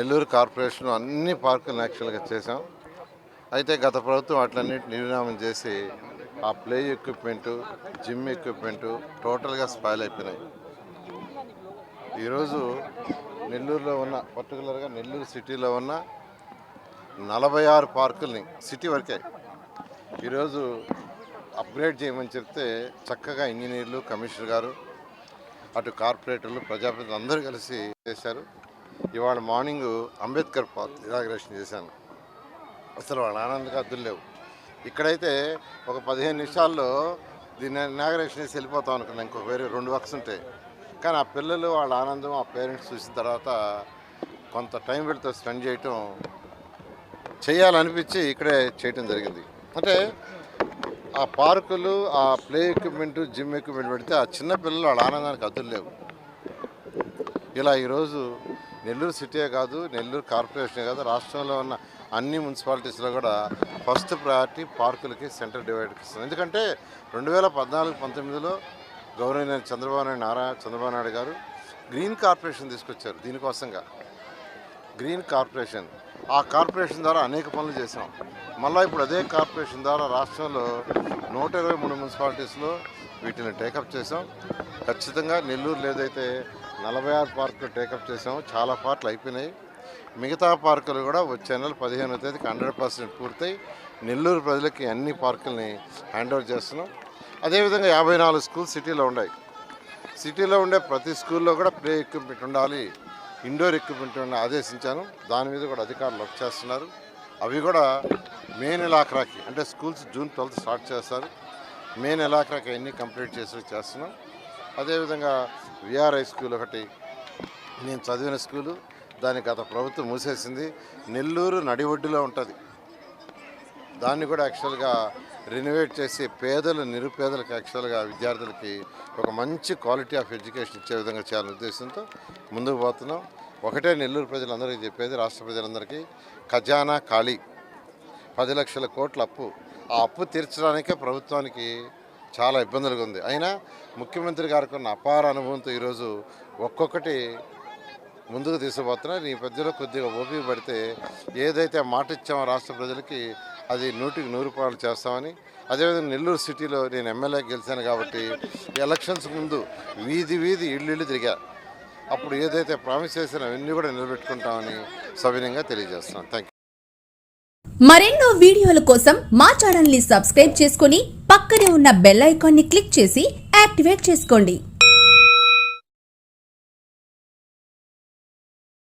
Nellore corporation అన్ని పార్కులను యాక్చువల్గా చేసాం. అయితే గత ప్రభుత్వం వాటిలన్నింటి నిర్నామం చేసి ఆ ప్లే ఎక్విప్మెంటు, జిమ్ ఎక్విప్మెంటు టోటల్గా స్పాయిల్ అయిపోయినాయి. ఈరోజు నెల్లూరులో ఉన్న, పర్టికులర్గా నెల్లూరు సిటీలో ఉన్న 46 పార్కుల్ని సిటీ వరకే ఈరోజు అప్గ్రేడ్ చేయమని చెప్తే చక్కగా ఇంజనీర్లు, కమిషనర్ గారు, అటు కార్పొరేటర్లు, ప్రజాప్రతినిధులు అందరూ కలిసి చేశారు. ఇవాళ మార్నింగ్ అంబేద్కర్ పార్క్ ఇనాగ్రేషన్ చేశాను. అసలు వాళ్ళ ఆనందంగా అద్దులు లేవు. ఇక్కడైతే ఒక 15 నిమిషాల్లో దీన్ని ఇనాగ్రేషన్ చేసి వెళ్ళిపోతాం అనుకున్నాను. ఇంకొక వేరే 2 వర్క్స్ ఉంటాయి. కానీ ఆ పిల్లలు వాళ్ళ ఆనందం, ఆ పేరెంట్స్ చూసిన తర్వాత కొంత టైం వీళ్ళతో స్పెండ్ చేయటం చేయాలనిపించి ఇక్కడే చేయటం జరిగింది. అంటే ఆ పార్కులు, ఆ ప్లే ఎక్విప్మెంట్, జిమ్ ఎక్విప్మెంట్ పెడితే ఆ చిన్న పిల్లలు వాళ్ళ ఆనందానికి అద్దులు లేవు. ఇలా ఈరోజు నెల్లూరు సిటీయే కాదు, నెల్లూరు కార్పొరేషనే కాదు, రాష్ట్రంలో ఉన్న అన్ని మున్సిపాలిటీస్లో కూడా ఫస్ట్ ప్రయారిటీ పార్కులకి సెంటర్ డివైడ్కి ఇస్తుంది. ఎందుకంటే 2014-19లో గౌరవనీయ చంద్రబాబు నాయుడు గారు గ్రీన్ కార్పొరేషన్ తీసుకొచ్చారు. దీనికోసంగా గ్రీన్ కార్పొరేషన్, ఆ కార్పొరేషన్ ద్వారా అనేక పనులు చేసాం. మళ్ళీ ఇప్పుడు అదే కార్పొరేషన్ ద్వారా రాష్ట్రంలో 123 మున్సిపాలిటీస్లో వీటిని టేకప్ చేసాం. ఖచ్చితంగా నెల్లూరులో ఏదైతే 46 పార్కులు టేకప్ చేసామో చాలా పార్కులు అయిపోయినాయి. మిగతా పార్కులు కూడా వచ్చే నెల 15వ తేదీకి 100% పూర్తయి నెల్లూరు ప్రజలకి అన్ని పార్కుల్ని హ్యాండ్ ఓవర్ చేస్తున్నాం. అదేవిధంగా 54 స్కూల్స్ సిటీలో ఉన్నాయి. సిటీలో ఉండే ప్రతి స్కూల్లో కూడా ప్లే ఎక్విప్మెంట్ ఉండాలి, ఇండోర్ ఎక్విప్మెంట్ ఉండాలి ఆదేశించాను. దాని మీద కూడా అధికారులు వర్క్ చేస్తున్నారు. అవి కూడా మే నెలాఖరాకి, అంటే స్కూల్స్ జూన్ 12 స్టార్ట్ చేస్తారు. మే నెలాఖరాకి అన్నీ కంప్లీట్ చేస్తున్నాం. అదేవిధంగా విఆర్ఐ స్కూల్ ఒకటి నేను చదివిన స్కూలు, దాన్ని గత ప్రభుత్వం మూసేసింది. నెల్లూరు నడిఒడ్డులో ఉంటుంది. దాన్ని కూడా యాక్చువల్గా రెనోవేట్ చేసి పేదలు, నిరుపేదలకు యాక్చువల్గా విద్యార్థులకి ఒక మంచి క్వాలిటీ ఆఫ్ ఎడ్యుకేషన్ ఇచ్చే విధంగా చేయాలనే ఉద్దేశంతో ముందుకు పోతున్నాం. ఒకటే నెల్లూరు ప్రజలందరికీ చెప్పేది, రాష్ట్ర ప్రజలందరికీ, ఖజానా ఖాళీ, 10 లక్షల కోట్ల అప్పు. ఆ అప్పు తీర్చడానికే ప్రభుత్వానికి చాలా ఇబ్బందులుగా ఉంది. అయినా ముఖ్యమంత్రి గారికి ఉన్న అపార అనుభవంతో ఈరోజు ఒక్కొక్కటి ముందుకు తీసుకుపోతున్నారు. ఈ పెద్దలో కొద్దిగా ఓపిక పడితే ఏదైతే మాట ఇచ్చామో రాష్ట్ర ప్రజలకి అది 100కి 100 చేస్తామని. అదేవిధంగా నెల్లూరు సిటీలో నేను ఎమ్మెల్యే గెలిచాను కాబట్టి ఎలక్షన్స్ ముందు వీధి వీధి ఇళ్ళు తిరిగా. అప్పుడు ఏదైతే ప్రామిస్ చేసినా అవన్నీ కూడా నిలబెట్టుకుంటామని సవినయంగా తెలియజేస్తున్నాను. Thank you. మరెన్నో వీడియోల కోసం మా ఛానల్ ని సబ్స్క్రైబ్ చేసుకుని పక్కనే ఉన్న బెల్ ఐకాన్ ని క్లిక్ చేసి యాక్టివేట్ చేసుకోండి.